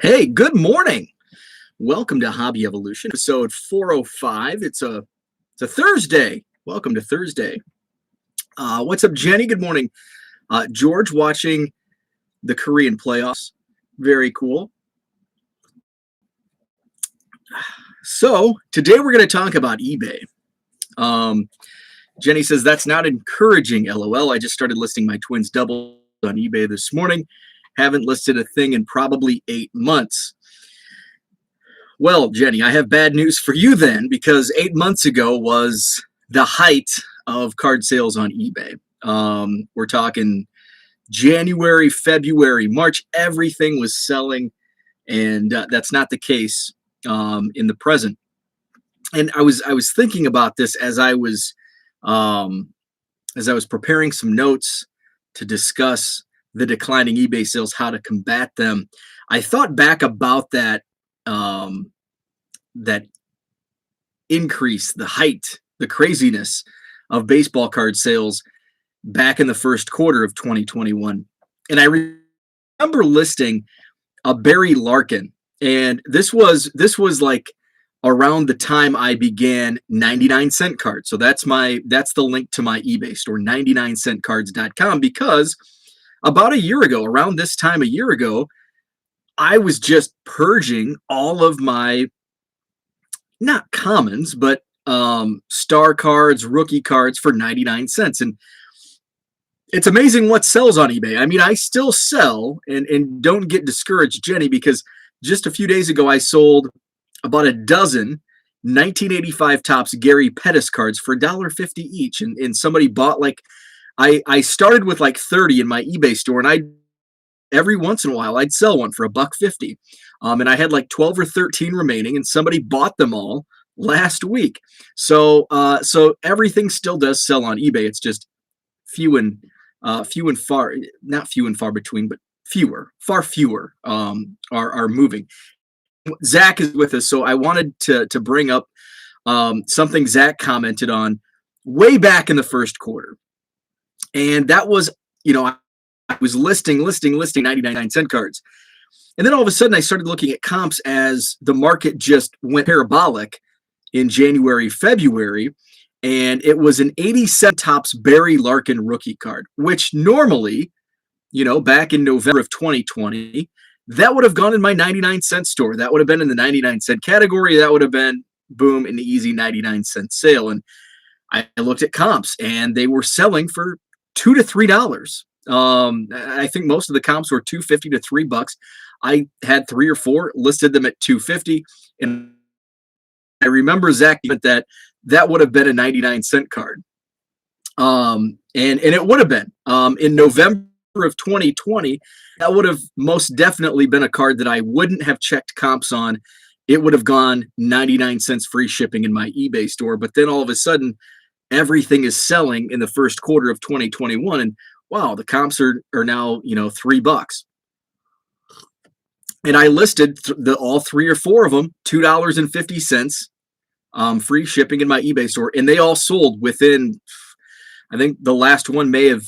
Hey, good morning. Welcome to Hobby Evolution, episode 405. It's a Thursday. Welcome to Thursday. What's up, Jenny? Good morning. George watching the Korean playoffs. Very cool. So today we're going to talk about eBay. Jenny says that's not encouraging. LOL. I just started listing my twins doubles on eBay this morning. Haven't listed a thing in probably 8 months. Well, Jenny, I have bad news for you then, because 8 months ago was the height of card sales on eBay. We're talking January, February, March, everything was selling, and that's not the case in the present. And I was thinking about this as I was preparing some notes to discuss the declining eBay sales, how to combat them. I thought back about that increase, the height, the craziness of baseball card sales back in the first quarter of 2021. And I remember listing a Barry Larkin, and this was like around the time I began 99-cent cards. So that's the link to my eBay store, 99centcards.com, because about a year ago, around this time a year ago, I was just purging all of my, not commons, but star cards, rookie cards for 99 cents. And it's amazing what sells on eBay. I mean, I still sell, and don't get discouraged, Jenny, because just a few days ago, I sold about a dozen 1985 Topps Gary Pettis cards for $1.50 each. And somebody bought I started with like 30 in my eBay store, and every once in a while I'd sell one for $1.50. And I had like 12 or 13 remaining, and somebody bought them all last week. So everything still does sell on eBay. It's just few and far, not few and far between, but far fewer are moving. Zach is with us, so I wanted to bring up something Zach commented on way back in the first quarter, and that was, I was listing 99-cent cards. And then all of a sudden I started looking at comps as the market just went parabolic in January, February. And it was an 87 Topps Barry Larkin rookie card, which normally, back in November of 2020, that would have gone in my 99-cent store. That would have been in the 99-cent category. That would have been, boom, an easy 99-cent sale. And I looked at comps, and they were selling for $2 to $3. I think most of the comps were $2.50 to $3. I had 3 or 4, listed them at $2.50, and I remember Zach that would have been a 99-cent card. And it would have been in November of 2020. That would have most definitely been a card that I wouldn't have checked comps on. It would have gone 99 cents free shipping in my eBay store. But then all of a sudden, everything is selling in the first quarter of 2021, and wow, the comps are now $3. And I listed all 3 or 4 of them, $2.50 free shipping in my eBay store, and they all sold within, I think the last one may have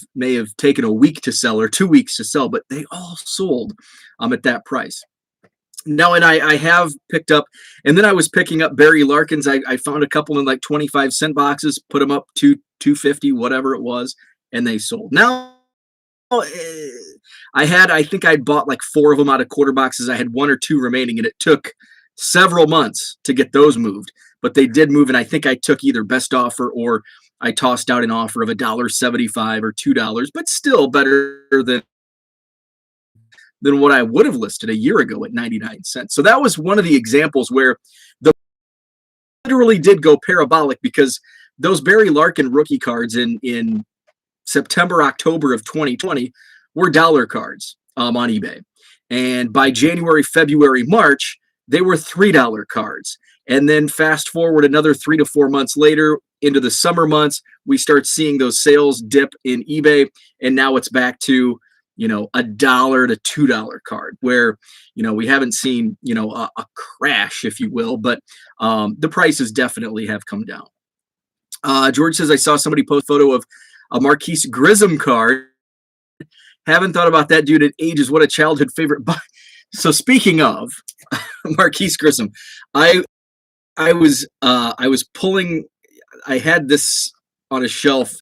taken a week to sell or 2 weeks to sell, but they all sold at that price. Now, and I have picked up, and then I was picking up Barry Larkins. I found a couple in like 25-cent boxes, put them up to $2.50, whatever it was, and they sold. Now, I think I bought like 4 of them out of quarter boxes. I had 1 or 2 remaining, and it took several months to get those moved, but they did move. And I think I took either best offer, or I tossed out an offer of $1.75 or $2, but still better than what I would have listed a year ago at 99 cents. So that was one of the examples where the literally did go parabolic, because those Barry Larkin rookie cards in September, October of 2020 were dollar cards on eBay. And by January, February, March, they were $3 cards. And then fast forward another 3 to 4 months later into the summer months, we start seeing those sales dip in eBay. And now it's back to, $1 to $2 card, where, we haven't seen, a crash, if you will, but the prices definitely have come down. George says, I saw somebody post a photo of a Marquise Grissom card. Haven't thought about that dude in ages. What a childhood favorite. So speaking of Marquise Grissom, I I was pulling. I had this on a shelf,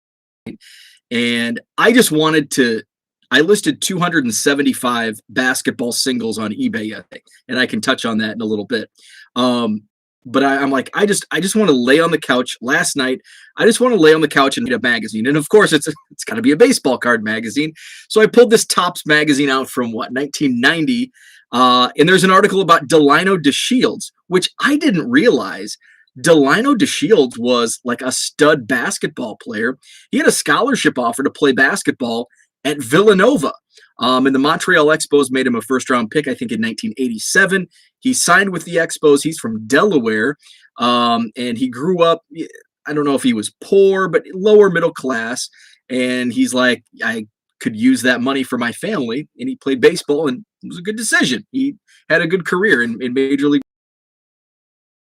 and I just wanted to. I listed 275 basketball singles on eBay yesterday, and I can touch on that in a little bit. Um, but I'm like, I just want to lay on the couch. Last night, I just want to lay on the couch and read a magazine, and of course, it's got to be a baseball card magazine. So I pulled this Topps magazine out from 1990, and there's an article about Delino DeShields, which I didn't realize. Delino DeShields was like a stud basketball player. He had a scholarship offer to play basketball at Villanova. And the Montreal Expos made him a first-round pick, I think, in 1987. He signed with the Expos. He's from Delaware, and he grew up, I don't know if he was poor, but lower middle class. And he's like, I could use that money for my family. And he played baseball, and it was a good decision. He had a good career in Major League.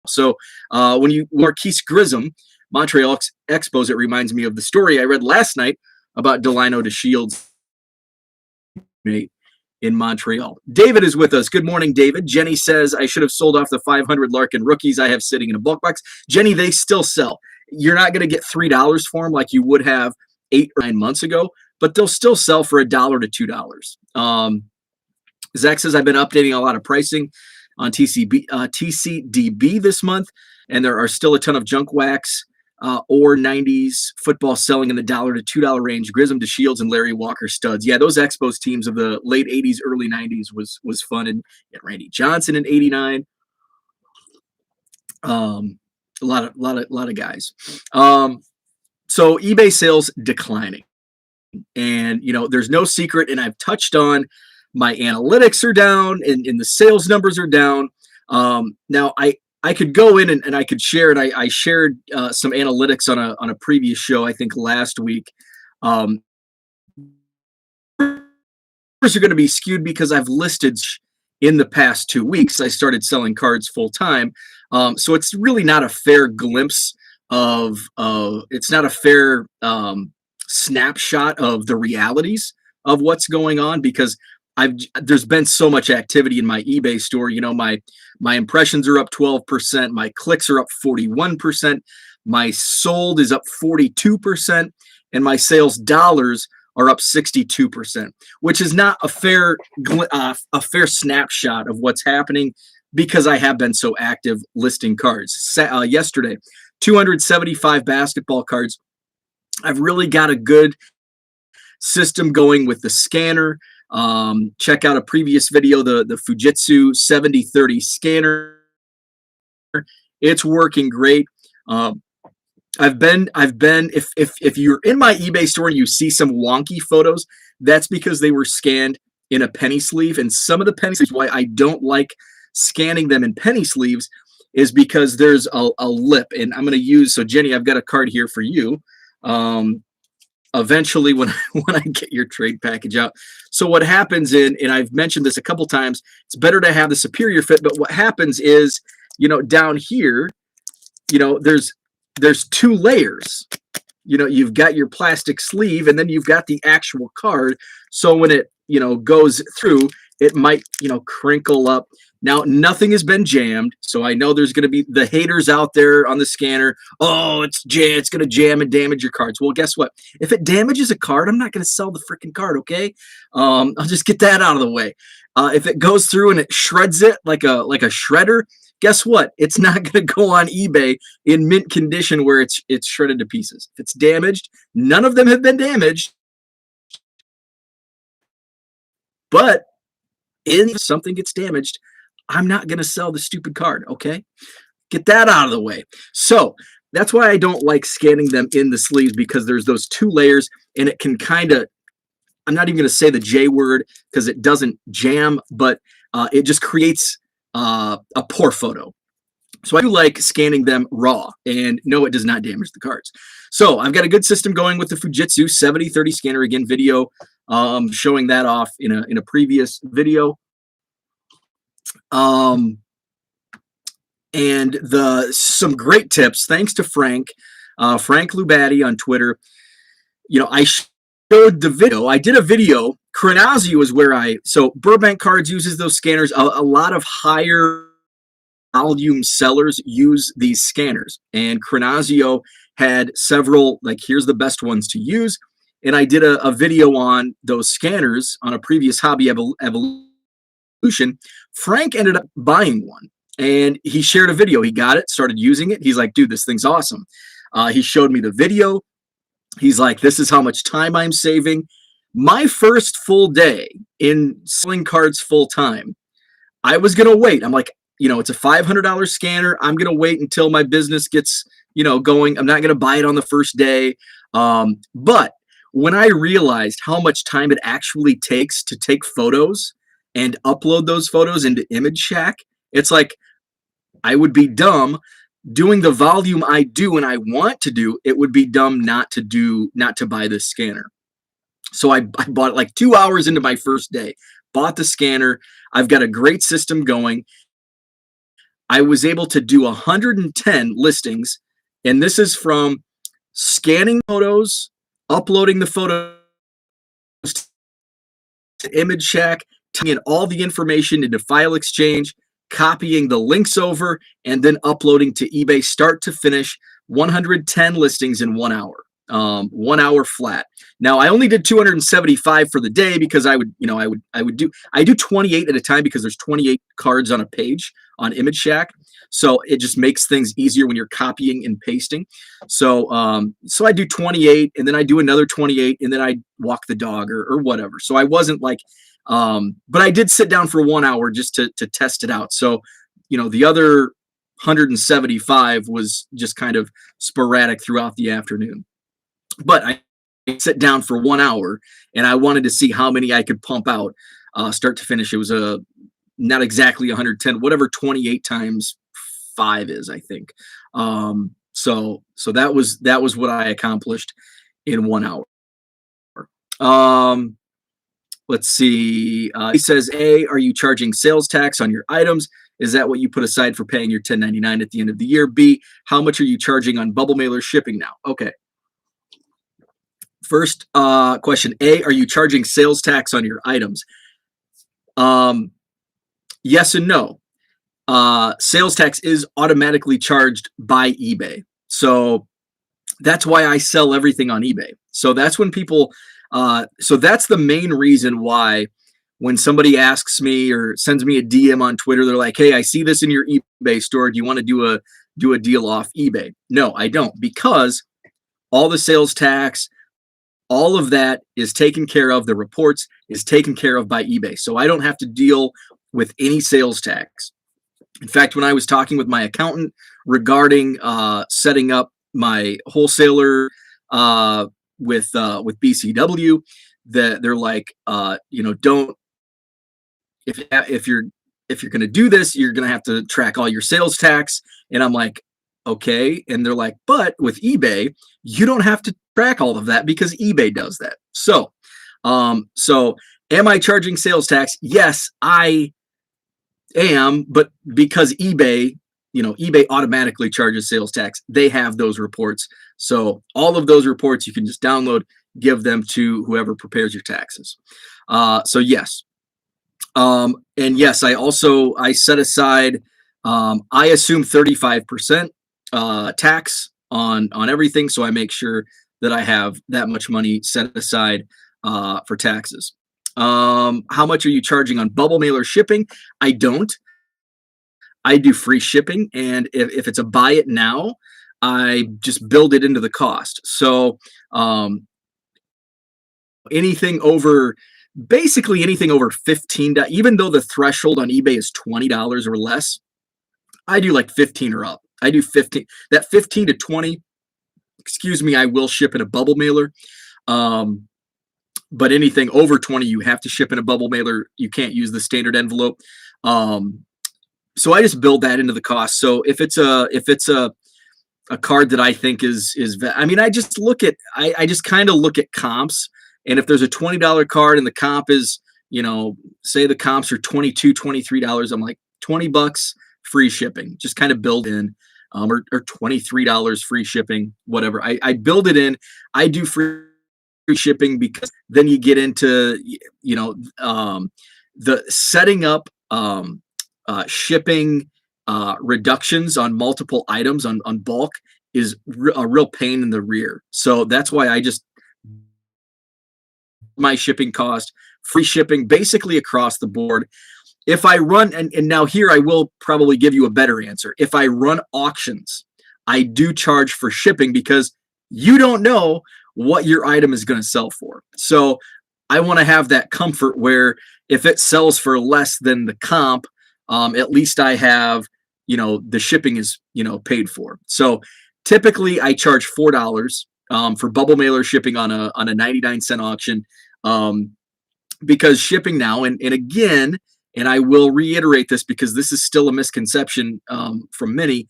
So when you Marquise Grissom, Montreal Expos, it reminds me of the story I read last night about Delino DeShields in Montreal. David is with us. Good morning, David. Jenny says, I should have sold off the 500 Larkin rookies I have sitting in a bulk box. Jenny, they still sell. You're not going to get $3 for them like you would have 8 or 9 months ago, but they'll still sell for $1 to $2. Zach says, I've been updating a lot of pricing on TCDB this month, and there are still a ton of junk wax or 90s football selling in the $1 to $2 range. Grissom DeShields and Larry Walker studs. Yeah, those Expos teams of the late 80s, early 90s was fun. And Randy Johnson in 89. A lot of guys. So eBay sales declining, and there's no secret. And I've touched on my analytics are down, and the sales numbers are down. Now I could go in and I could share it. I shared some analytics on a previous show, I think last week. Numbers are going to be skewed because I've listed in the past 2 weeks. I started selling cards full time, so it's really not a fair glimpse of. It's not a fair snapshot of the realities of what's going on because there's been so much activity in my eBay store. My impressions are up 12%, my clicks are up 41%, my sold is up 42%, and my sales dollars are up 62%, which is not a fair snapshot of what's happening because I have been so active listing cards. Yesterday, 275 basketball cards. I've really got a good system going with the scanner. Check out a previous video, the Fujitsu 7030 scanner. It's working great. I've been if you're in my eBay store and you see some wonky photos, that's because they were scanned in a penny sleeve. And some of the penny sleeves, why I don't like scanning them in penny sleeves is because there's a lip. And I'm going to use, so Jenny, I've got a card here for you. Eventually when I get your trade package out. So what happens and I've mentioned this a couple times, it's better to have the superior fit, but what happens is, down here, there's 2 layers. You've got your plastic sleeve and then you've got the actual card. So when it, goes through, it might, crinkle up. Now, nothing has been jammed, so I know there's going to be the haters out there on the scanner. Oh, it's going to jam and damage your cards. Well, guess what? If it damages a card, I'm not going to sell the freaking card, okay? I'll just get that out of the way. If it goes through and it shreds it like a shredder, guess what? It's not going to go on eBay in mint condition where it's shredded to pieces. If it's damaged, none of them have been damaged, but if something gets damaged, I'm not going to sell the stupid card, okay? Get that out of the way. So that's why I don't like scanning them in the sleeves because there's those 2 layers and it can kind of, I'm not even going to say the J word because it doesn't jam, but it just creates a poor photo. So I do like scanning them raw, and no, it does not damage the cards. So I've got a good system going with the Fujitsu 7030 scanner. Again, video showing that off in a previous video. And some great tips, thanks to Frank Lubatti on Twitter. I showed the video. I did a video Chronazio is where so Burbank Cards uses those scanners. A lot of higher volume sellers use these scanners, and Chronazio had several, like, here's the best ones to use. And I did a video on those scanners on a previous Hobby Evolution. Frank ended up buying one, and he shared a video. He got it, started using it. He's like, dude, this thing's awesome. He showed me the video. He's like, this is how much time I'm saving. My first full day in selling cards full time, I was going to wait. I'm like, it's a $500 scanner. I'm going to wait until my business gets, going. I'm not going to buy it on the first day. But when I realized how much time it actually takes to take photos and upload those photos into Image Shack, it's like, I would be dumb doing the volume I do and I want to do. It would be dumb not to buy this scanner. So I bought it like 2 hours into my first day, bought the scanner. I've got a great system going. I was able to do 110 listings, and this is from scanning photos, uploading the photos to Image Shack, typing in all the information into File Exchange, copying the links over, and then uploading to eBay start to finish. 110 listings in 1 hour. 1 hour flat. Now I only did 275 for the day because I do 28 at a time because there's 28 cards on a page on Image Shack. So it just makes things easier when you're copying and pasting. So I do 28, and then I do another 28, and then I walk the dog or whatever. So I wasn't like, but I did sit down for 1 hour just to test it out. So, the other 175 was just kind of sporadic throughout the afternoon. But I sit down for 1 hour, and I wanted to see how many I could pump out, start to finish. It was not exactly 110, whatever 28 times 5 is, I think. So that was what I accomplished in 1 hour. Let's see. He says, A, are you charging sales tax on your items? Is that what you put aside for paying your 1099 at the end of the year? B, how much are you charging on bubble mailer shipping now? Okay. First question, A, are you charging sales tax on your items? Yes and no. Sales tax is automatically charged by eBay. So that's why I sell everything on eBay. So that's when people, so that's the main reason why when somebody asks me or sends me a DM on Twitter, they're like, hey, I see this in your eBay store. Do you want to do a deal off eBay? No, I don't, because all the sales tax, all of that is taken care of. The reports is taken care of by eBay. So I don't have to deal with any sales tax. In fact, when I was talking with my accountant regarding setting up my wholesaler with BCW, they're like, don't, if you're going to do this, you're going to have to track all your sales tax. And I'm like, okay. And they're like, but with eBay, you don't have to track all of that because eBay does that. So am I charging sales tax? Yes, I am, but because eBay automatically charges sales tax, they have those reports. So all of those reports you can just download, give them to whoever prepares your taxes. So yes. And yes, I set aside, I assume 35% tax on everything. So I make sure that I have that much money set aside for taxes. How much are you charging on bubble mailer shipping? I don't. I do free shipping, and if it's a buy it now, I just build it into the cost. So basically anything over $15, even though the threshold on eBay is $20 or less, I do like 15 or up. I do 15. That 15 to 20, I will ship in a bubble mailer. But anything over 20, you have to ship in a bubble mailer. You can't use the standard envelope. So I just build that into the cost. So if it's a card that I think is, I just kind of look at comps. And if there's a $20 card and the comp is, say the comps are $22, $23, I'm like $20 free shipping, just kind of build in, or $23 free shipping, whatever. I build it in. I do free shipping, because then you get into, you know, the setting up shipping reductions on multiple items on bulk is a real pain in the rear. So that's why I just my shipping cost, free shipping basically across the board. If I run, and now here I will probably give you a better answer. If I run auctions, I do charge for shipping because you don't know what your item is going to sell for. So I want to have that comfort where if it sells for less than the comp, at least I have, the shipping is, paid for. So typically I charge $4 for bubble mailer shipping on a 99-cent auction, because shipping now, and again, and I will reiterate this because this is still a misconception from many,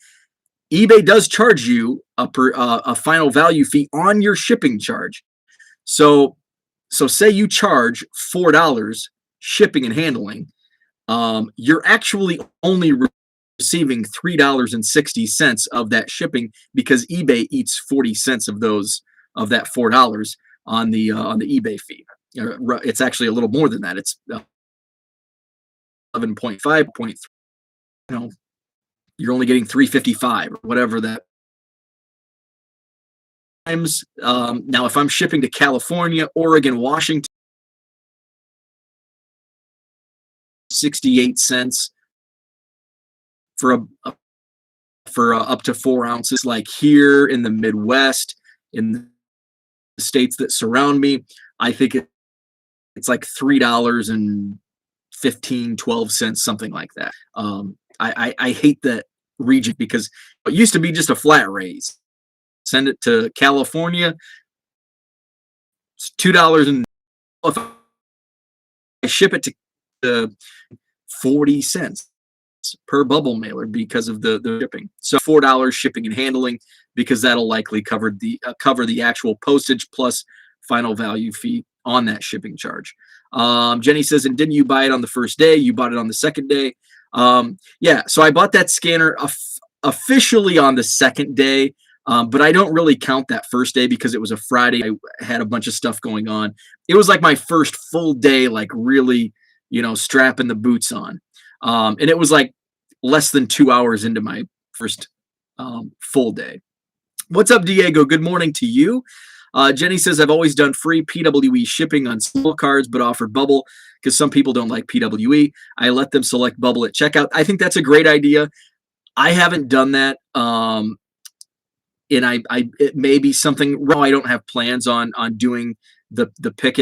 eBay does charge you a final value fee on your shipping charge. So say you charge $4 shipping and handling, you're actually only receiving $3.60 of that shipping, because eBay eats 40 cents of that $4 on the eBay fee. It's actually a little more than that. It's 11.5. You're only getting 355 or whatever that times. Now, if I'm shipping to California, Oregon, Washington, 68 cents for up to 4 ounces. Like here in the Midwest, in the states that surround me, I think it's like $3.12, something like that. I hate that region because it used to be just a flat raise. Send it to California, it's $2, and if I ship it to 40 cents per bubble mailer because of the shipping. So $4 shipping and handling, because that'll likely cover the actual postage plus final value fee on that shipping charge. Jenny says, and didn't you buy it on the first day? You bought it on the second day. Yeah, so I bought that scanner officially on the second day, but I don't really count that first day because it was a Friday. I had a bunch of stuff going on. It was like my first full day, like really, strapping the boots on. And it was like less than 2 hours into my first full day. What's up, Diego? Good morning to you. Jenny says, I've always done free PWE shipping on small cards, but offered bubble because some people don't like PWE. I let them select bubble at checkout. I think that's a great idea. I haven't done that. And it may be something. No, I don't have plans on doing the pick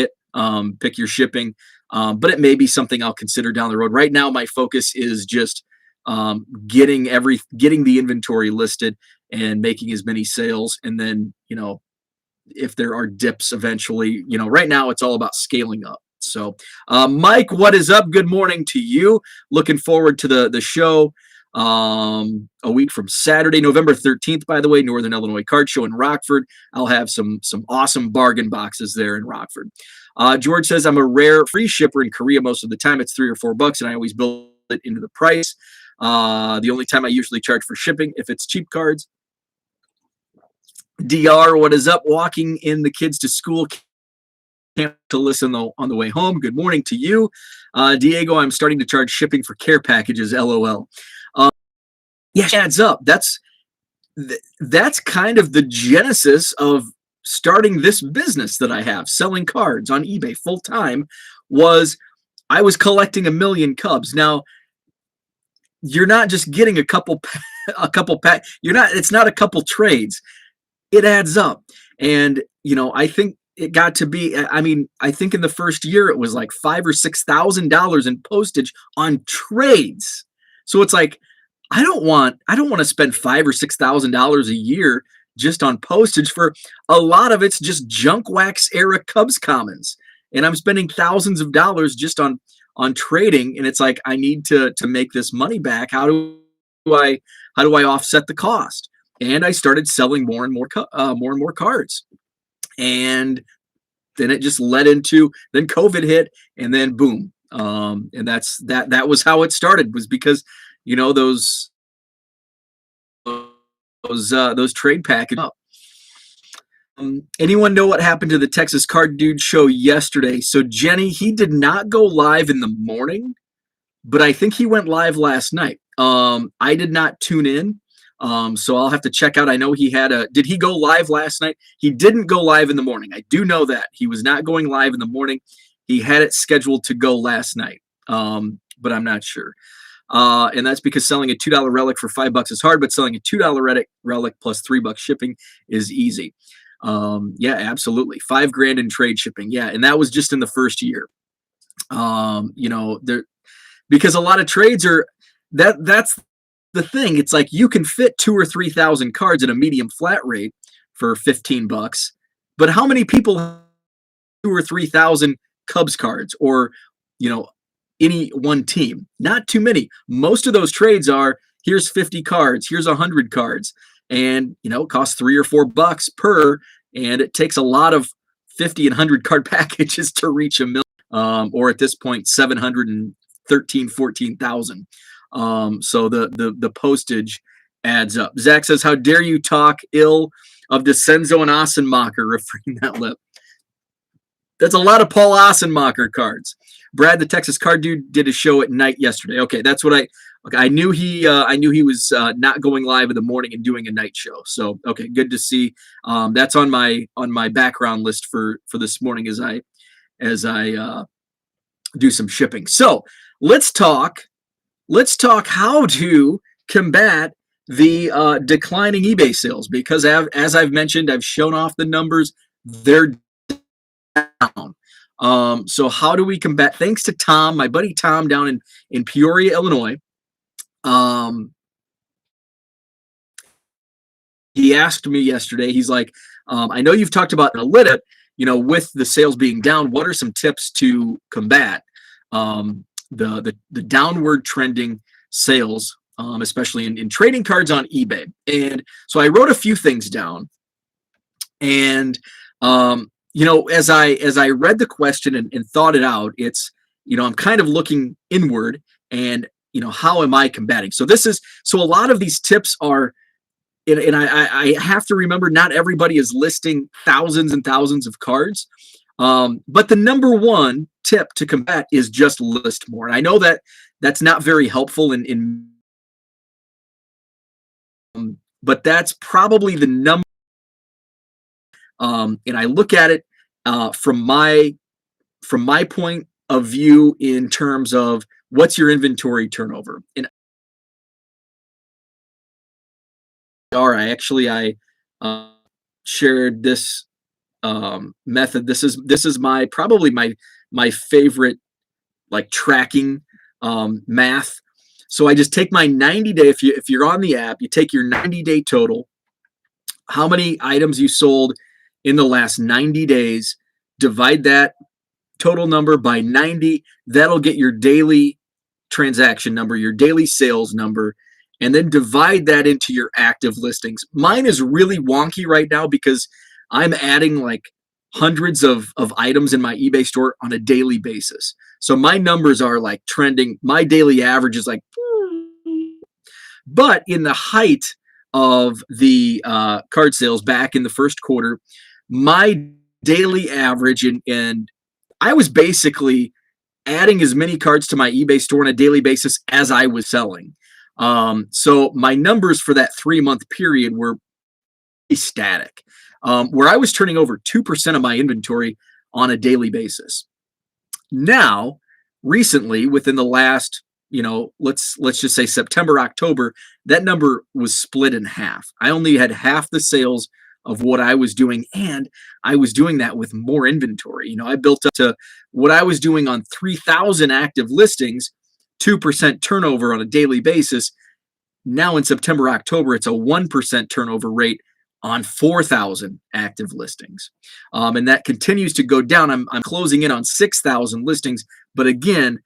your shipping, but it may be something I'll consider down the road. Right now, my focus is just getting the inventory listed and making as many sales, and then if there are dips eventually, right now it's all about scaling up. So, Mike, what is up? Good morning to you. Looking forward to the show. A week from Saturday, November 13th, by the way, Northern Illinois Card Show in Rockford. I'll have some awesome bargain boxes there in Rockford. George says, I'm a rare free shipper in Korea. Most of the time it's $3 or $4, and I always build it into the price. The only time I usually charge for shipping if it's cheap cards. DR, what is up? Walking in the kids to school, can't to listen on the way home. Good morning to you. Diego, I'm starting to charge shipping for care packages, LOL. Yeah, it adds up. That's kind of the genesis of starting this business that I have, selling cards on eBay full time. I was collecting 1 million Cubs. Now, you're not just getting a couple pack. It's not a couple trades. It adds up. And, I think it got to be, I think in the first year it was like $5,000 or $6,000 in postage on trades. So it's like, I don't want to spend $5,000 or $6,000 a year just on postage. For a lot of it's just junk wax era Cubs commons, and I'm spending thousands of dollars just on trading. And it's like, I need to make this money back. How do I offset the cost? And I started selling more and more cards, and then it just led into, then COVID hit, and then boom, and that was how it started, was because those trade packages. Anyone know what happened to the Texas Card Dude show yesterday? So Jenny, he did not go live in the morning, but I think he went live last night. I did not tune in, so I'll have to check out. I know he had a. Did he go live last night? He didn't go live in the morning. I do know that he was not going live in the morning. He had it scheduled to go last night, but I'm not sure. And that's because selling a $2 relic for $5 is hard, but selling a $2 relic plus $3 shipping is easy. Yeah, absolutely. $5,000 in trade shipping. Yeah, and that was just in the first year. There because a lot of trades are that's the thing. It's like you can fit 2,000 or 3,000 cards at a medium flat rate for $15, but how many people have 2,000 or 3,000 Cubs cards or any one team? Not too many. Most of those trades are here's 50 cards, here's 100 cards, and it costs $3 or $4 per, and it takes a lot of 50 and 100 card packages to reach a million, or at this point 714,000. So the postage adds up. Zach says, "How dare you talk ill of DeCenzo and Ossenmacher?" Referring that lip. That's a lot of Paul Ossenmacher cards. Brad, the Texas Card Dude, did a show at night yesterday. Okay, that's what I knew he was not going live in the morning and doing a night show. So okay, good to see. That's on my background list for this morning as I do some shipping. So let's talk how to combat the declining eBay sales, because as I've mentioned, I've shown off the numbers. They're down. So how do we combat? Thanks to Tom, my buddy Tom down in Peoria, Illinois. He asked me yesterday. He's like, I know you've talked about analytics, with the sales being down. What are some tips to combat the downward trending sales, especially in trading cards on eBay? And so I wrote a few things down, and as I read the question and thought it out, it's I'm kind of looking inward, and how am I combating? So a lot of these tips are, and I have to remember, not everybody is listing thousands and thousands of cards. But the number one tip to combat is just list more. And I know that that's not very helpful but that's probably the number. And I look at it from my point of view in terms of what's your inventory turnover. And I shared this method. This is probably my favorite, like, tracking math. So I just take my 90-day. If you're on the app, you take your 90-day total, how many items you sold in the last 90 days, divide that total number by 90. That'll get your daily transaction number, your daily sales number, and then divide that into your active listings. Mine is really wonky right now because I'm adding like hundreds of items in my eBay store on a daily basis. So my numbers are like trending. My daily average is like, but in the height of the card sales back in the first quarter, my daily average, and I was basically adding as many cards to my eBay store on a daily basis as I was selling. So my numbers for that 3-month period were static, where I was turning over 2% of my inventory on a daily basis. Now, recently, within the last, let's just say September, October, that number was split in half. I only had half the sales of what I was doing, and I was doing that with more inventory. I built up to what I was doing on 3,000 active listings, 2% turnover on a daily basis. Now in September, October, it's a 1% turnover rate on 4,000 active listings. And that continues to go down. I'm closing in on 6,000 listings, but again,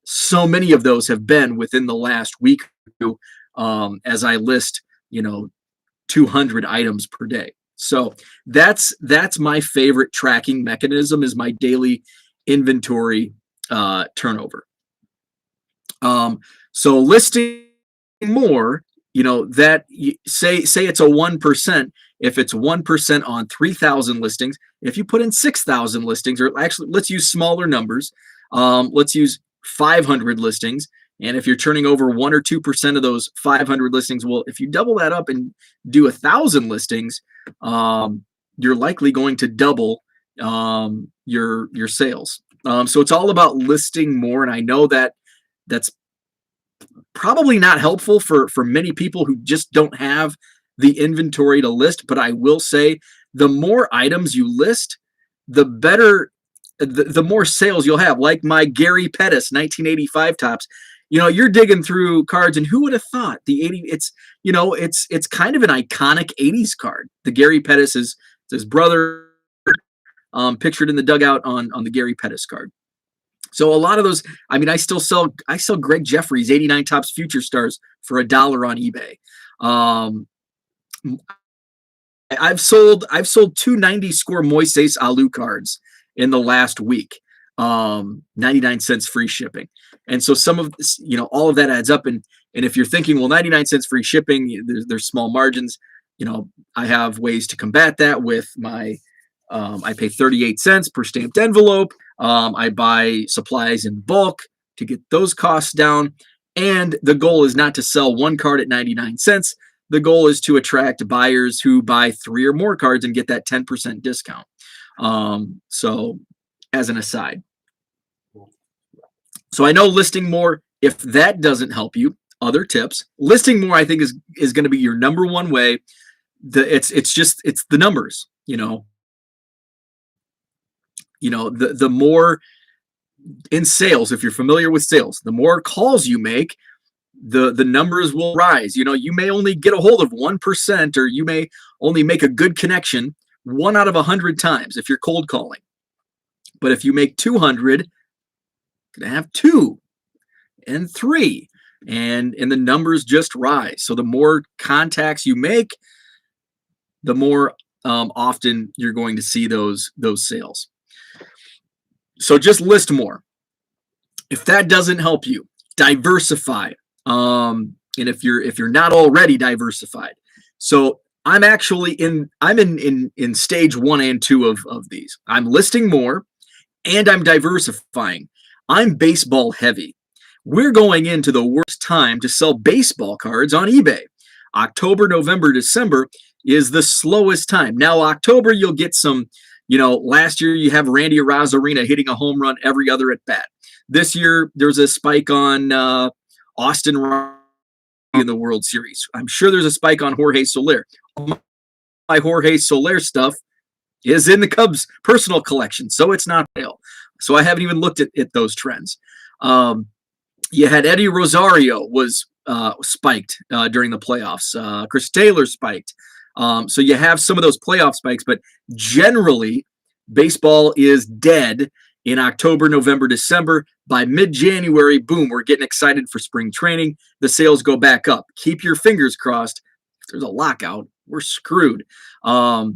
so many of those have been within the last week or two, as I list, 200 items per day. So that's my favorite tracking mechanism, is my daily inventory turnover. So listing more, that say it's a 1%, if it's 1% on 3,000 listings, if you put in 6,000 listings, or actually let's use smaller numbers, let's use 500 listings. And if you're turning over 1 or 2% of those 500 listings, well, if you double that up and do 1,000 listings, you're likely going to double your sales. So it's all about listing more. And I know that that's probably not helpful for many people who just don't have the inventory to list. But I will say the more items you list, the better, the more sales you'll have. Like my Gary Pettis 1985 tops. You're digging through cards, and who would have thought the 80? It's kind of an iconic 80s card. The Gary Pettis is his brother, pictured in the dugout on the Gary Pettis card. So a lot of those, I still sell Greg Jeffries 89 Topps Future Stars for $1 on eBay. I've sold 290 score Moises Alou cards in the last week. 99 cents free shipping. And so some of this, all of that adds up. And if you're thinking, well, 99 cents free shipping, there's small margins. I have ways to combat that with my, I pay 38 cents per stamped envelope. I buy supplies in bulk to get those costs down. And the goal is not to sell one card at 99 cents. The goal is to attract buyers who buy 3 or more cards and get that 10% discount. So as an aside. So I know listing more, if that doesn't help you, other tips. Listing more, I think, is going to be your number one way. It's the numbers, the more in sales, if you're familiar with sales, the more calls you make, the numbers will rise. You may only get a hold of 1%, or you may only make a good connection 1 out of 100 times if you're cold calling. But if you make 200, you're going to have 2 and 3, and the numbers just rise. So the more contacts you make, the more often you're going to see those sales. So just list more. If that doesn't help you, diversify. And if you're not already diversified, so I'm actually in stage 1 and 2 of these. I'm listing more, and I'm diversifying. I'm baseball heavy. We're going into the worst time to sell baseball cards on eBay. October, November, December is the slowest time. Now, October, you'll get some, last year you have Randy Arozarena hitting a home run every other at bat. This year, there's a spike on Austin Riley in the World Series. I'm sure there's a spike on Jorge Soler. My Jorge Soler stuff is in the Cubs personal collection, so it's not real. So I haven't even looked at those trends. You had Eddie Rosario was spiked during the playoffs. Chris Taylor spiked. So you have some of those playoff spikes, but generally baseball is dead in October, November, December. By mid-January, boom, we're getting excited for spring training. The sales go back up. Keep your fingers crossed. If there's a lockout, we're screwed. I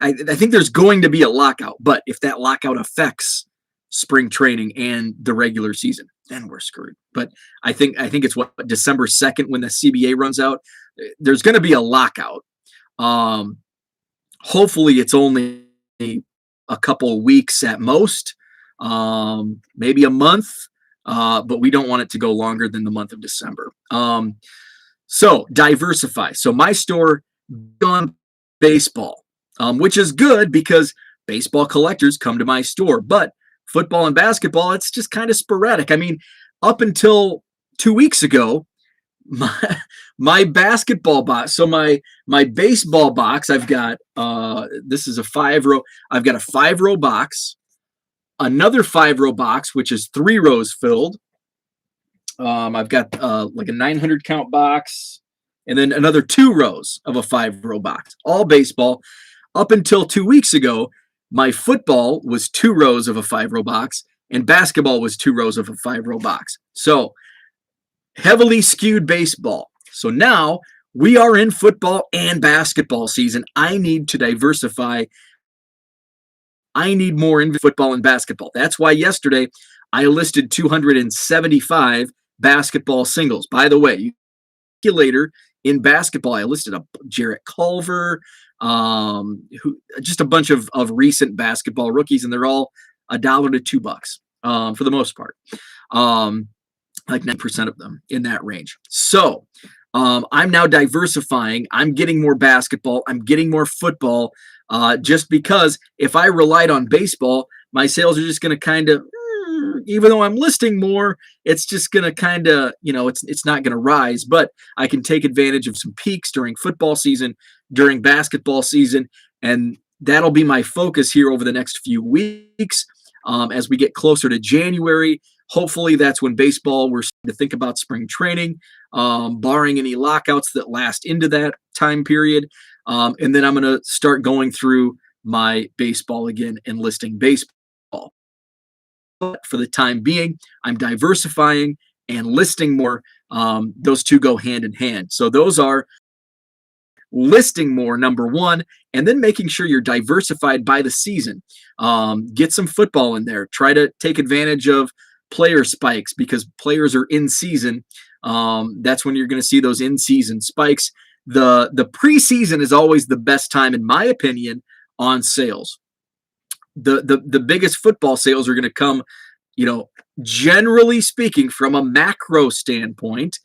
think there's going to be a lockout, but if that lockout affects spring training and the regular season, then we're screwed. But I think it's December 2nd when the CBA runs out. There's going to be a lockout. Hopefully it's only a couple of weeks at most, maybe a month, but we don't want it to go longer than the month of December. So diversify. So my store on baseball, which is good because baseball collectors come to my store, but football and basketball, it's just kind of sporadic. Up until 2 weeks ago, my basketball box. So my baseball box, I've got this is a 5-row. I've got a 5-row box, another 5-row box, which is 3 rows filled. I've got like a 900 count box, and then another 2 rows of a 5-row box, all baseball. Up until 2 weeks ago, my football was 2 rows of a 5-row box, and basketball was 2 rows of a 5-row box. So heavily skewed baseball. So now we are in football and basketball season. I need to diversify. I need more in football and basketball. That's why yesterday I listed 275 basketball singles. By the way, later in basketball, I listed a Jarrett Culver, just a bunch of recent basketball rookies, and they're all $1 to $2 for the most part. Like 9% of them in that range. So I'm now diversifying. I'm getting more basketball. I'm getting more football. Just because if I relied on baseball, my sales are just going to kind of, even though I'm listing more, it's just going to kind of, it's not going to rise. But I can take advantage of some peaks during football season, during basketball season, and that'll be my focus here over the next few weeks as we get closer to January. Hopefully that's when baseball, we're starting to think about spring training, barring any lockouts that last into that time period. And then I'm going to start going through my baseball again and listing baseball. But for the time being, I'm diversifying and listing more. Those two go hand in hand. So those are listing more, number one, and then making sure you're diversified by the season. Get some football in there. Try to take advantage of player spikes because players are in season. That's when you're going to see those in-season spikes. The preseason is always the best time, in my opinion, on sales. The biggest football sales are going to come, generally speaking, from a macro standpoint,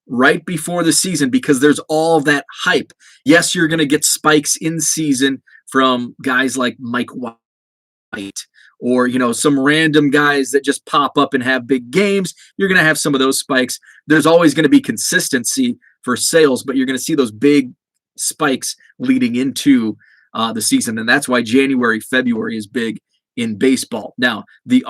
right before the season, because there's all that hype. Yes, you're going to get spikes in season from guys like Mike White, or some random guys that just pop up and have big games. You're going to have some of those spikes. There's always going to be consistency for sales, but you're going to see those big spikes leading into the season, and that's why January, February is big in baseball. Now, the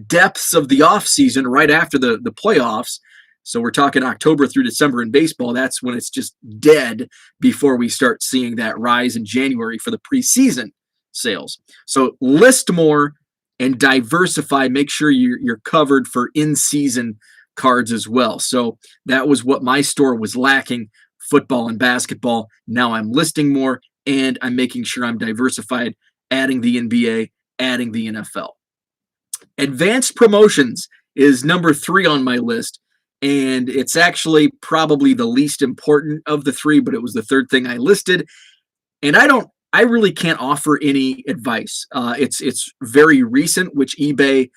depths of the off season right after the playoffs. So we're talking October through December in baseball. That's when it's just dead before we start seeing that rise in January for the preseason sales. So list more and diversify. Make sure you're covered for in-season cards as well. So that was what my store was lacking, football and basketball. Now I'm listing more and I'm making sure I'm diversified, adding the NBA, adding the NFL. Advanced promotions is number 3 on my list. And it's actually probably the least important of the 3, but it was the 3rd thing I listed. And I really can't offer any advice. It's very recent, which eBay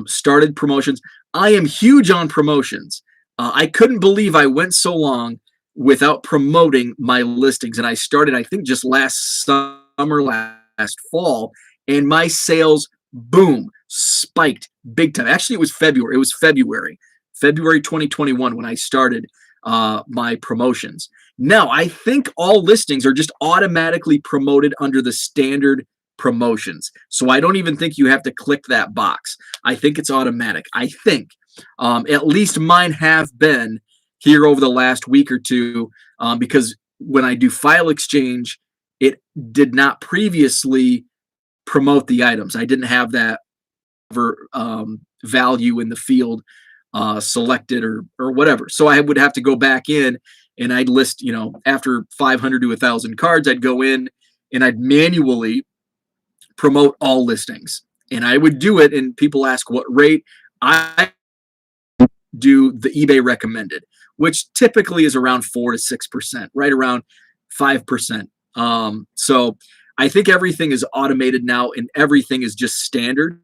started promotions. I am huge on promotions. I couldn't believe I went so long without promoting my listings. And I started, I think, just last summer, last fall, and my sales, boom, spiked big time. Actually, it was February. It was February 2021 when I started my promotions. Now, I think all listings are just automatically promoted under the standard promotions. So I don't even think you have to click that box. I think it's automatic. I think at least mine have been here over the last week or two, because when I do file exchange, it did not previously promote the items. I didn't have that value in the field selected or whatever. So I would have to go back in and I'd list, after 500 to 1,000 cards, I'd go in and I'd manually promote all listings. And I would do it, and people ask what rate. I do the eBay recommended, which typically is around 4 to 6%, right around 5%. So I think everything is automated now and everything is just standard.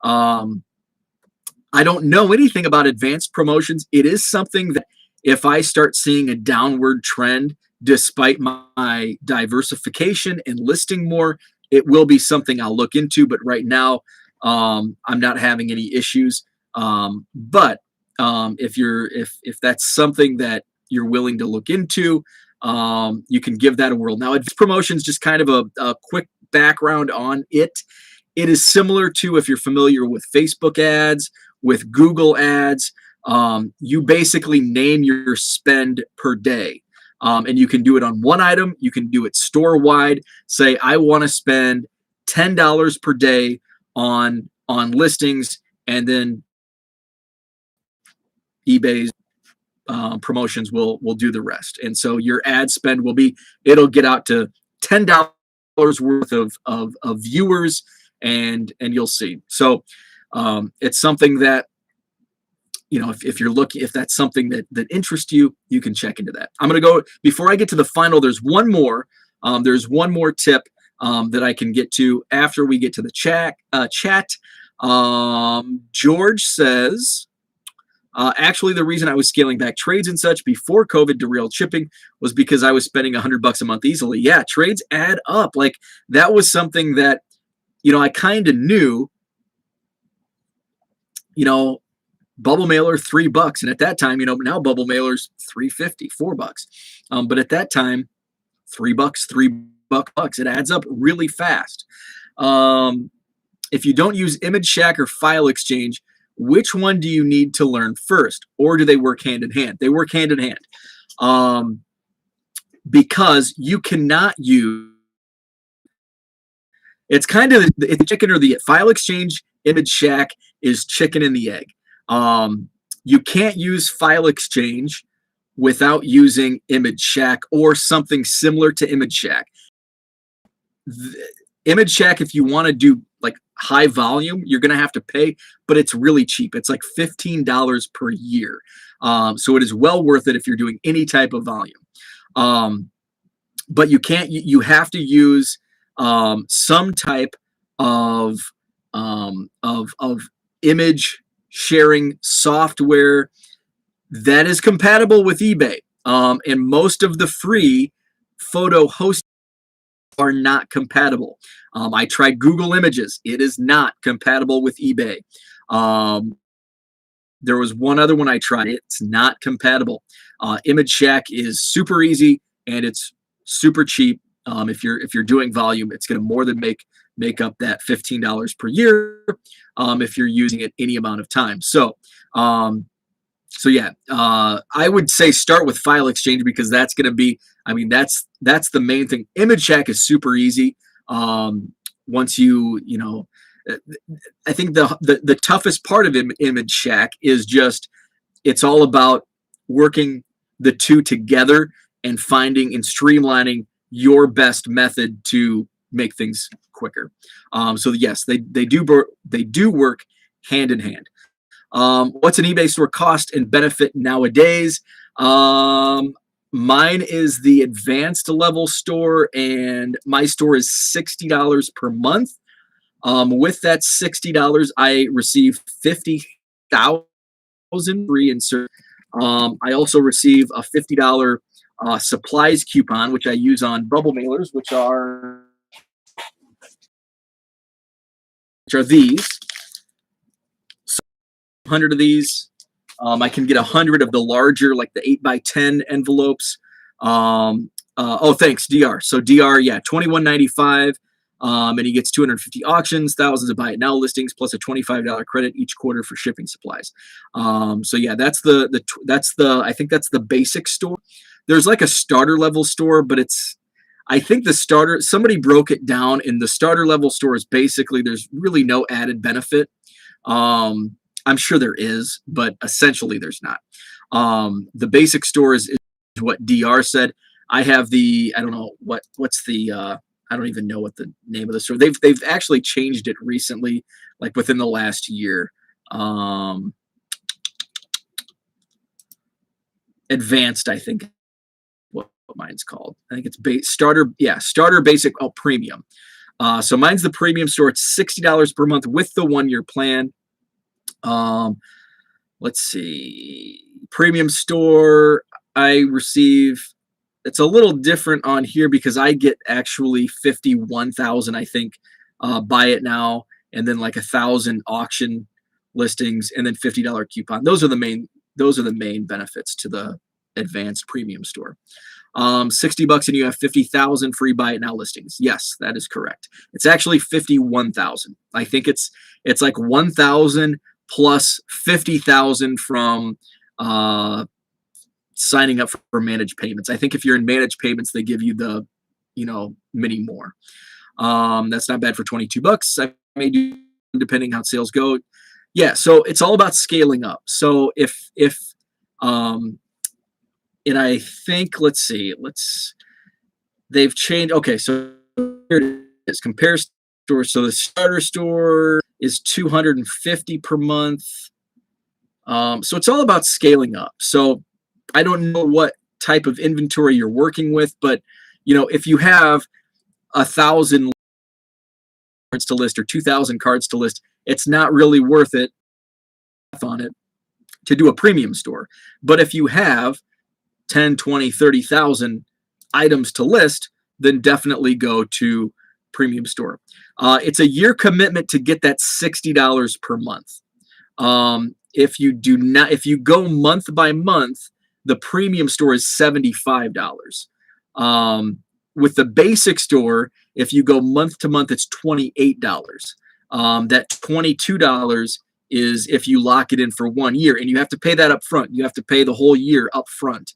I don't know anything about advanced promotions. It is something that if I start seeing a downward trend, despite my diversification and listing more, it will be something I'll look into. But right now, I'm not having any issues. But if that's something that you're willing to look into, you can give that a whirl. Now, advanced promotions, just kind of a quick background on it. It is similar to, if you're familiar with Facebook ads, with Google ads, you basically name your spend per day. And you can do it on one item. You can do it store-wide. Say, I want to spend $10 per day on listings, and then eBay's promotions will do the rest. And so your ad spend it'll get out to $10 worth of viewers, and you'll see. So it's something that if you're looking, if that's something that interests you, you can check into that. I'm going to go, before I get to the final, there's one more tip that I can get to after we get to the chat. George says, actually, the reason I was scaling back trades and such before COVID derailed shipping was because I was spending $100 a month easily. Yeah, trades add up. Like, that was something that, I kind of knew, bubble mailer $3, and at that time, now bubble mailers $3.50, $4. But at that time, $3, it adds up really fast. If you don't use Image Shack or File Exchange, which one do you need to learn first, or do they work hand in hand? They work hand in hand, because you cannot use. It's kind of the chicken or the File Exchange. Image Shack is chicken and the egg. You can't use File Exchange without using Image Shack or something similar to Image Shack. Image Shack, if you want to do like high volume, you're going to have to pay, but it's really cheap. It's like $15 per year. So it is well worth it if you're doing any type of volume. But you have to use some type of image sharing software that is compatible with eBay. And most of the free photo hosting are not compatible. I tried Google Images. It is not compatible with eBay. There was one other one I tried. It's not compatible. Image Shack is super easy and it's super cheap. If you're doing volume, it's going to more than make up that $15 per year if you're using it any amount of time. So yeah, I would say start with File Exchange because that's going to be, that's the main thing. Image Shack is super easy. Once I think the toughest part of Image Shack is just, it's all about working the two together and finding and streamlining your best method to make things quicker. So yes, they do work hand in hand. What's an eBay store cost and benefit nowadays? Mine is the advanced level store, and my store is $60 per month. With that $60, I receive 50,000 free insert. I also receive a $50 supplies coupon, which I use on bubble mailers, which are these. So 100 of these. I can get 100 of the larger, like the 8x10 envelopes. Thanks, DR. So DR, yeah, $21.95. And he gets 250 auctions, thousands of buy it now listings, plus a $25 credit each quarter for shipping supplies. So yeah, that's I think that's the basic store. There's like a starter level store, but I think somebody broke it down, and the starter level store is basically, there's really no added benefit. I'm sure there is, but essentially there's not. The basic store is what DR said. I have I don't know what's the, I don't even know what the name of the store. They've actually changed it recently, like within the last year. Advanced, I think, what mine's called. I think it's starter basic, premium. So mine's the premium store. It's $60 per month with the 1-year plan. Let's see. Premium store, I receive, it's a little different on here because I get actually 51,000, I think, buy it now, and then like 1,000 auction listings, and then $50 coupon. Those are the main benefits to the advanced premium store. $60 and you have 50,000 free buy it now listings. Yes, that is correct. It's actually 51,000. I think it's like 1,000 plus 50,000 from signing up for managed payments. I think if you're in managed payments, they give you the, many more. That's not bad for $22. I may do, depending how sales go. Yeah, so it's all about scaling up. So if and I think, they've changed. Okay, so here it is. Compare stores. So the starter store is $250 per month. So it's all about scaling up. So I don't know what type of inventory you're working with, but if you have 1,000 cards to list or 2,000 cards to list, it's not really worth it on it to do a premium store. But if you have 10, 20, 30,000 items to list, then definitely go to premium store. It's a year commitment to get that $60 per month. If you go month by month, the premium store is $75. With the basic store, if you go month to month, it's $28. That $22 is if you lock it in for 1 year, and you have to pay that up front. You have to pay the whole year up front.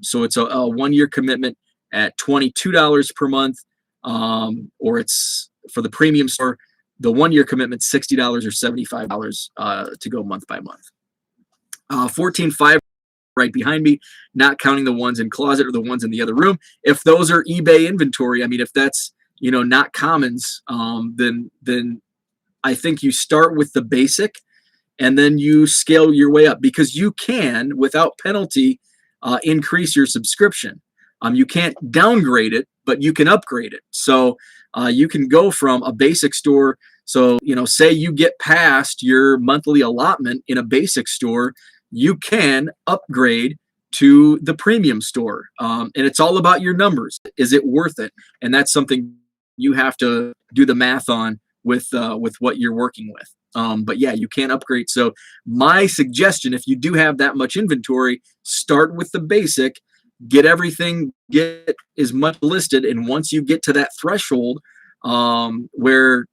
So it's a 1 year commitment at $22 per month, or it's for the premium store, the 1 year commitment, $60 or $75 to go month by month. 14.5 right behind me, not counting the ones in closet or the ones in the other room. If those are eBay inventory, I mean, if that's not commons, then I think you start with the basic and then you scale your way up, because you can, without penalty, increase your subscription. You can't downgrade it, but you can upgrade it. So you can go from a basic store. So, say you get past your monthly allotment in a basic store, you can upgrade to the premium store. And it's all about your numbers. Is it worth it? And that's something you have to do the math on with what you're working with. But yeah, you can upgrade. So my suggestion, if you do have that much inventory, start with the basic, get as much listed. And once you get to that threshold, where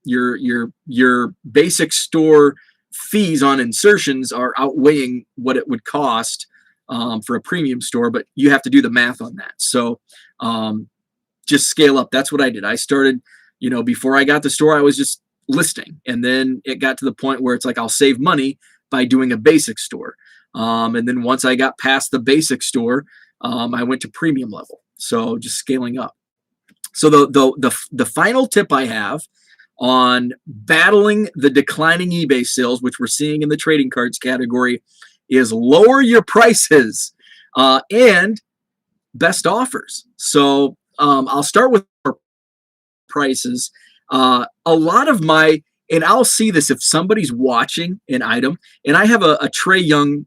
your basic store fees on insertions are outweighing what it would cost for a premium store, but you have to do the math on that. So just scale up. That's what I did. I started, before I got the store, I was just listing. And then it got to the point where it's like, I'll save money by doing a basic store. And then once I got past the basic store, I went to premium level. So just scaling up. So the final tip I have on battling the declining eBay sales, which we're seeing in the trading cards category, is lower your prices and best offers. So I'll start with prices. A lot of and I'll see this if somebody's watching an item, and I have a Trae Young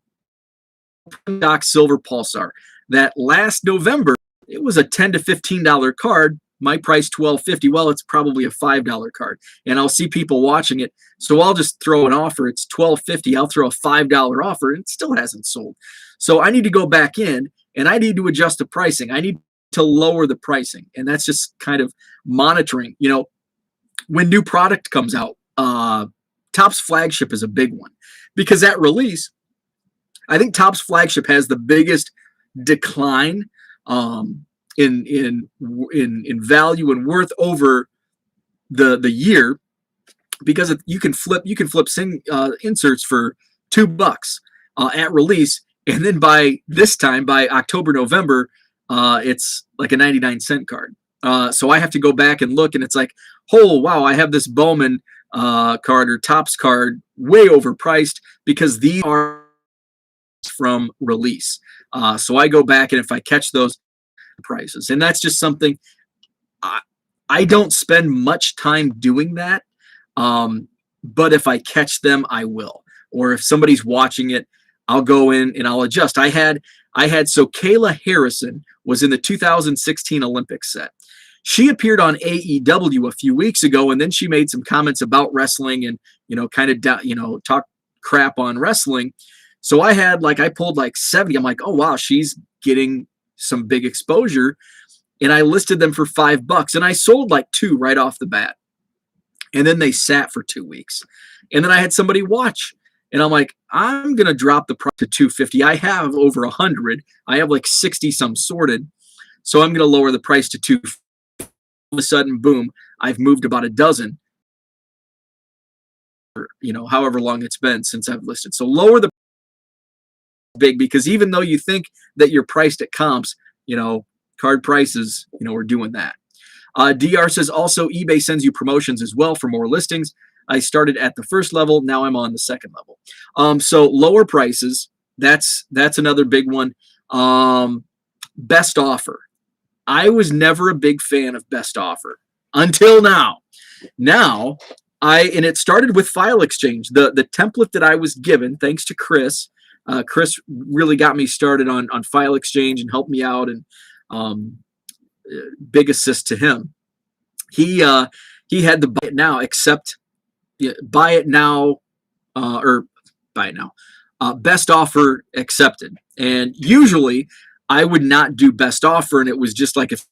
Doc Silver Pulsar that last November, it was a $10 to $15 card. My price $12.50. Well, it's probably a $5 card, and I'll see people watching it. So I'll just throw an offer. It's $12.50. I'll throw a $5 offer, and it still hasn't sold. So I need to go back in and I need to adjust the pricing. I need to lower the pricing, and that's just kind of monitoring. When new product comes out, Topps Flagship is a big one, because at release, I think Topps Flagship has the biggest decline in value and worth over the year, because you can flip inserts for $2 at release, and then by October, November, it's like a 99-cent card. So I have to go back and look, and it's like, oh wow, I have this Bowman card or Topps card way overpriced, because these are from release. So I go back, and if I catch those prices, and that's just something I don't spend much time doing that, but if I catch them, I will. Or if somebody's watching it, I'll go in and I'll adjust. So Kayla Harrison was in the 2016 Olympics set. She appeared on AEW a few weeks ago, and then she made some comments about wrestling and kind of talk crap on wrestling. So I pulled like 70. I'm like, oh wow, she's getting some big exposure, and I listed them for $5, and I sold like 2 right off the bat, and then they sat for 2 weeks, and then I had somebody watch, and I'm like, I'm gonna drop the price to $250. I have over 100. I have like 60 some sorted, so I'm gonna lower the price to $250. All of a sudden, boom, I've moved about a dozen. However long it's been since I've listed. So lower the big, because even though you think that you're priced at comps, card prices, are doing that. DR says also eBay sends you promotions as well for more listings. I started at the first level. Now I'm on the second level. So lower prices. That's another big one. Best offer. I was never a big fan of best offer until now. Now, and it started with file exchange. The template that I was given, thanks to Chris. Chris really got me started on file exchange and helped me out, and big assist to him. He had the buy it now, except buy it now, or buy it now. Best offer accepted. And usually I would not do best offer, and it was just like if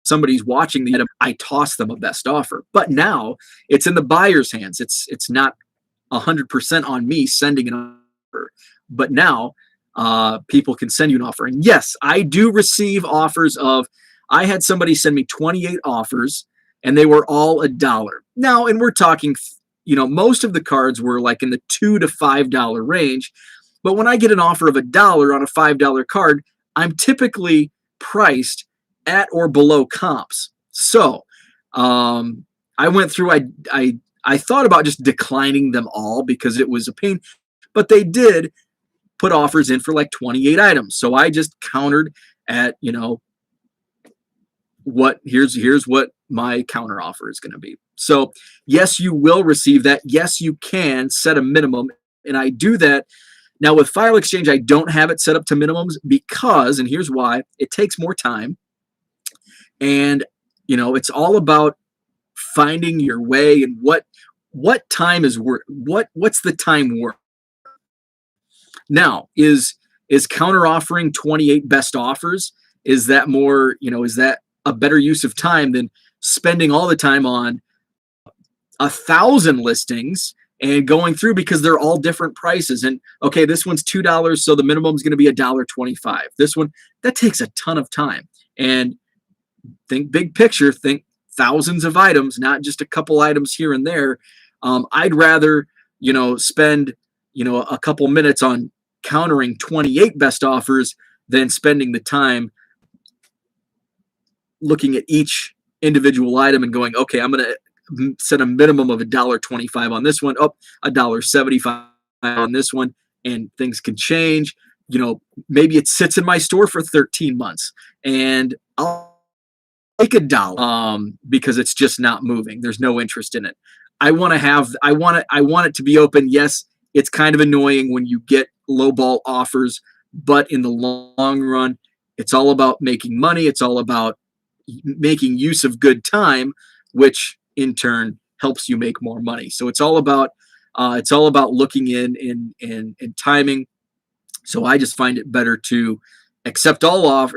somebody's watching the item, I toss them a best offer. But now it's in the buyer's hands. It's not 100% on me sending an offer. But now people can send you an offer. And yes, I do receive offers of, I had somebody send me 28 offers, and they were all $1. Now, and we're talking, most of the cards were like in the $2 to $5 range. But when I get an offer of $1 on a $5 card, I'm typically priced at or below comps. So I went through, I thought about just declining them all because it was a pain, but they did put offers in for like 28 items. So I just countered at, here's what my counter offer is going to be. So yes, you will receive that. Yes, you can set a minimum. And I do that. Now with file exchange, I don't have it set up to minimums because, and here's why, it takes more time. And, it's all about finding your way and what time is worth, what's the time worth. Now, is counter offering 28 best offers? Is that more, is that a better use of time than spending all the time on 1,000 listings and going through, because they're all different prices? And okay, this one's $2, so the minimum is going to be $1.25. This one, that takes a ton of time. And think big picture, think thousands of items, not just a couple items here and there. I'd rather, spend, a couple minutes on countering 28 best offers than spending the time looking at each individual item and going, okay, I'm going to set a minimum of $1.25 on this one, $1.75 on this one, and things can change. Maybe it sits in my store for 13 months and I'll take $1 because it's just not moving. There's no interest in it. I want it to be open. Yes, it's kind of annoying when you get lowball offers, but in the long run, it's all about making money. It's all about making use of good time, which in turn helps you make more money. So it's all about looking in and timing. So I just find it better to accept all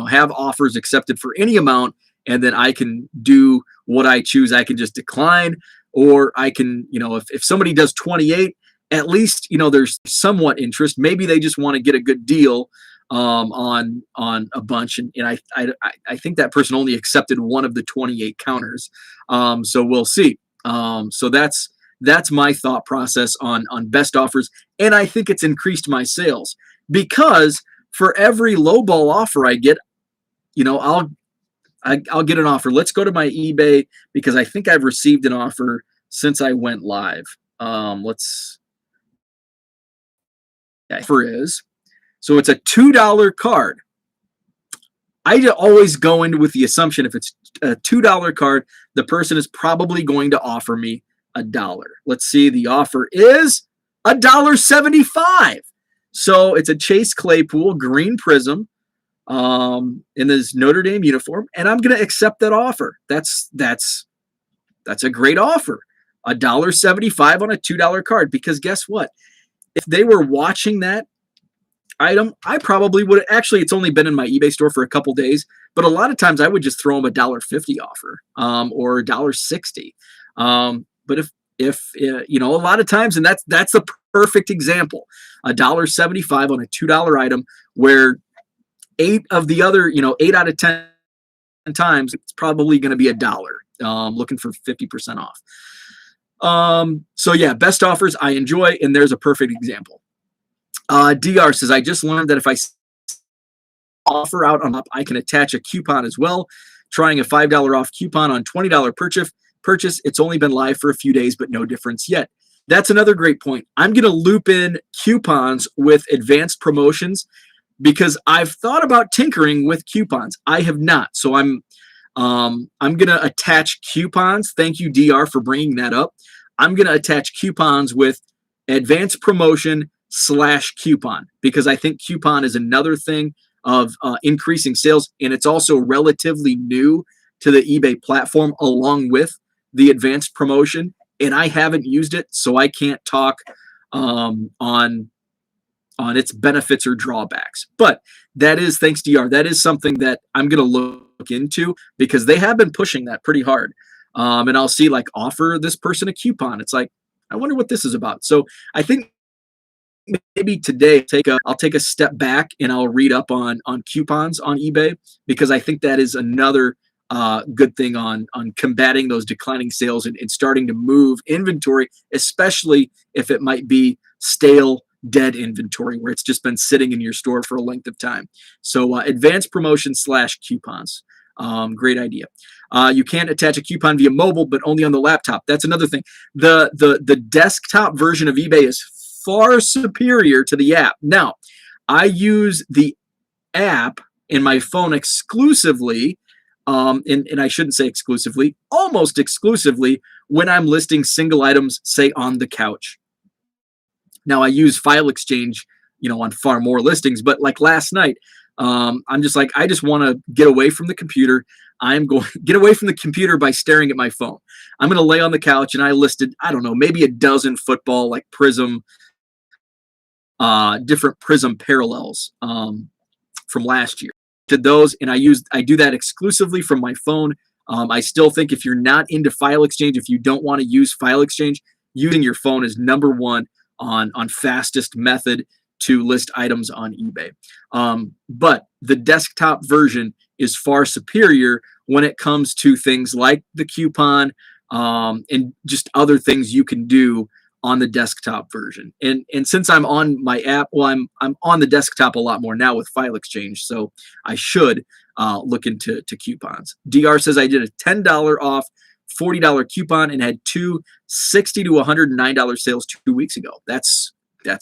have offers accepted for any amount, and then I can do what I choose. I can just decline, or I can, if somebody does 28, at least, there's somewhat interest. Maybe they just want to get a good deal on a bunch. And I think that person only accepted one of the 28 counters. So we'll see. So that's my thought process on best offers. And I think it's increased my sales because for every lowball offer I get, I'll get an offer. Let's go to my eBay because I think I've received an offer since I went live. Offer is, so it's a $2 card. I always go in with the assumption if it's a $2 card, the person is probably going to offer me $1. Let's see, the offer is $1.75. So it's a Chase Claypool green prism in this Notre Dame uniform, and I'm going to accept that offer. That's a great offer. $1.75 on a $2 card, because guess what? If they were watching that item, I probably would. Actually, it's only been in my eBay store for a couple days, but a lot of times I would just throw them $1.50 offer or $1.60. But if a lot of times, and that's a perfect example, $1.75 on a $2 item, where 8 out of 10 times it's probably going to be $1. Looking for 50% off. So yeah, best offers I enjoy, and there's a perfect example. DR says, I just learned that if I offer out on up, I can attach a coupon as well. Trying a $5 off coupon on $20 purchase. It's only been live for a few days, but no difference yet. That's another great point. I'm going to loop in coupons with advanced promotions because I've thought about tinkering with coupons. I have not. So I'm going to attach coupons. Thank you, DR, for bringing that up. I'm going to attach coupons with advanced promotion / coupon because I think coupon is another thing of increasing sales, and it's also relatively new to the eBay platform along with the advanced promotion, and I haven't used it, so I can't talk on its benefits or drawbacks. But that is, thanks DR, that is something that I'm going to look into because they have been pushing that pretty hard. And I'll see like offer this person a coupon. It's like, I wonder what this is about. So I think maybe today I'll take a step back and I'll read up on coupons on eBay because I think that is another good thing on combating those declining sales and starting to move inventory, especially if it might be stale, dead inventory where it's just been sitting in your store for a length of time. So advanced promotion / coupons. Great idea. You can't attach a coupon via mobile, but only on the laptop. That's another thing. The desktop version of eBay is far superior to the app. Now, I use the app in my phone exclusively, and I shouldn't say exclusively, almost exclusively when I'm listing single items, say on the couch. Now, I use File Exchange, on far more listings, but like last night, I'm just like, I just want to get away from the computer. I'm going to get away from the computer by staring at my phone. I'm going to lay on the couch, and I listed, I don't know, maybe a dozen football, like Prism, different Prism parallels from last year. Did those, and I do that exclusively from my phone. I still think if you're not into File Exchange, if you don't want to use File Exchange, using your phone is number one on fastest method to list items on eBay. But the desktop version is far superior when it comes to things like the coupon and just other things you can do on the desktop version. And since I'm on my app, well, I'm on the desktop a lot more now with File Exchange, so I should look into coupons. DR says I did a $10 off $40 coupon and had two $60 to $109 sales 2 weeks ago. That's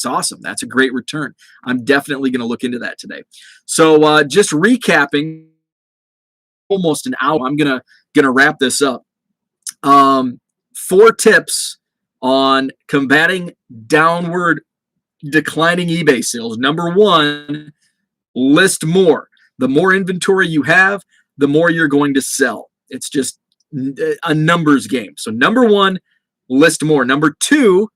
awesome. That's a great return. I'm definitely going to look into that today. So just recapping, almost an hour. I'm gonna wrap this up. 4 tips on combating downward declining eBay sales. Number 1, list more. The more inventory you have, the more you're going to sell. It's just a numbers game. So number 1, list more. Number 2,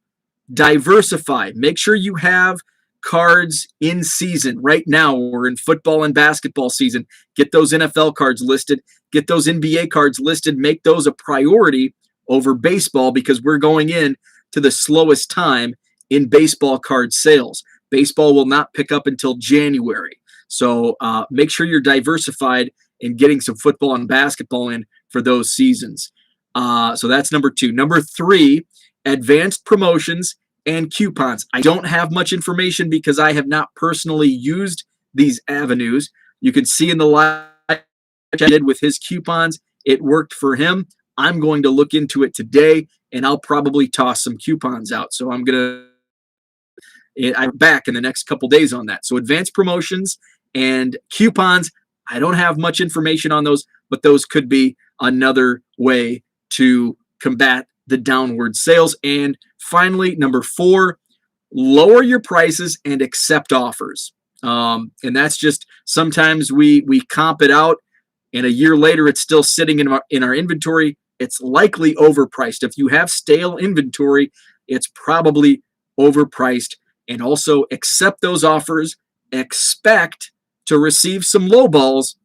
diversify. Make sure you have cards in season. Right now, we're in football and basketball season. Get those NFL cards listed. Get those NBA cards listed. Make those a priority over baseball because we're going in to the slowest time in baseball card sales. Baseball will not pick up until January. So make sure you're diversified and getting some football and basketball in for those seasons. So that's number 2. Number 3, advanced promotions and coupons. I don't have much information because I have not personally used these avenues. You can see in the live I did with his coupons, it worked for him. I'm going to look into it today, and I'll probably toss some coupons out. So I'm back in the next couple days on that. So advanced promotions and coupons, I don't have much information on those, but those could be another way to combat the downward sales. And finally, number 4, lower your prices and accept offers. And that's just sometimes we comp it out, and a year later it's still sitting in our inventory. It's likely overpriced. If you have stale inventory, it's probably overpriced. And also accept those offers. Expect to receive some low balls,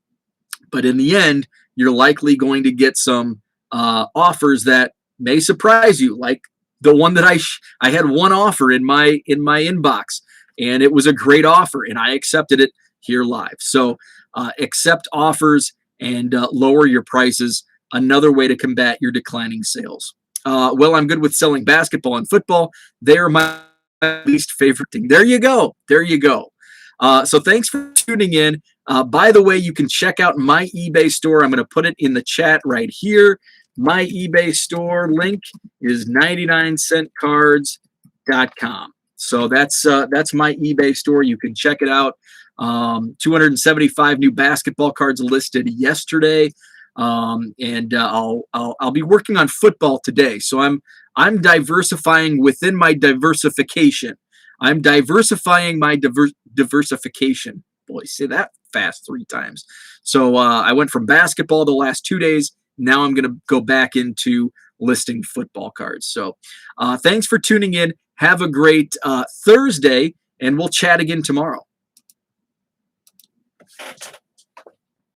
but in the end, you're likely going to get some offers that may surprise you, like the one that I had one offer in my inbox, and it was a great offer, and I accepted it here live. So accept offers and lower your prices. Another way to combat your declining sales. Well, I'm good with selling basketball and football. They're my least favorite thing. There you go. So thanks for tuning in. By the way, you can check out my eBay store. I'm going to put it in the chat right here. my eBay store link is 99centcards.com. So that's my eBay store. You can check it out. 275 new basketball cards listed yesterday, and I'll be working on football today. So I'm diversifying within my diversification. I'm diversifying my diversification. Boy, say that fast 3 times. So I went from basketball the last 2 days. Now I'm going to go back into listing football cards. So thanks for tuning in. Have a great Thursday, and we'll chat again tomorrow.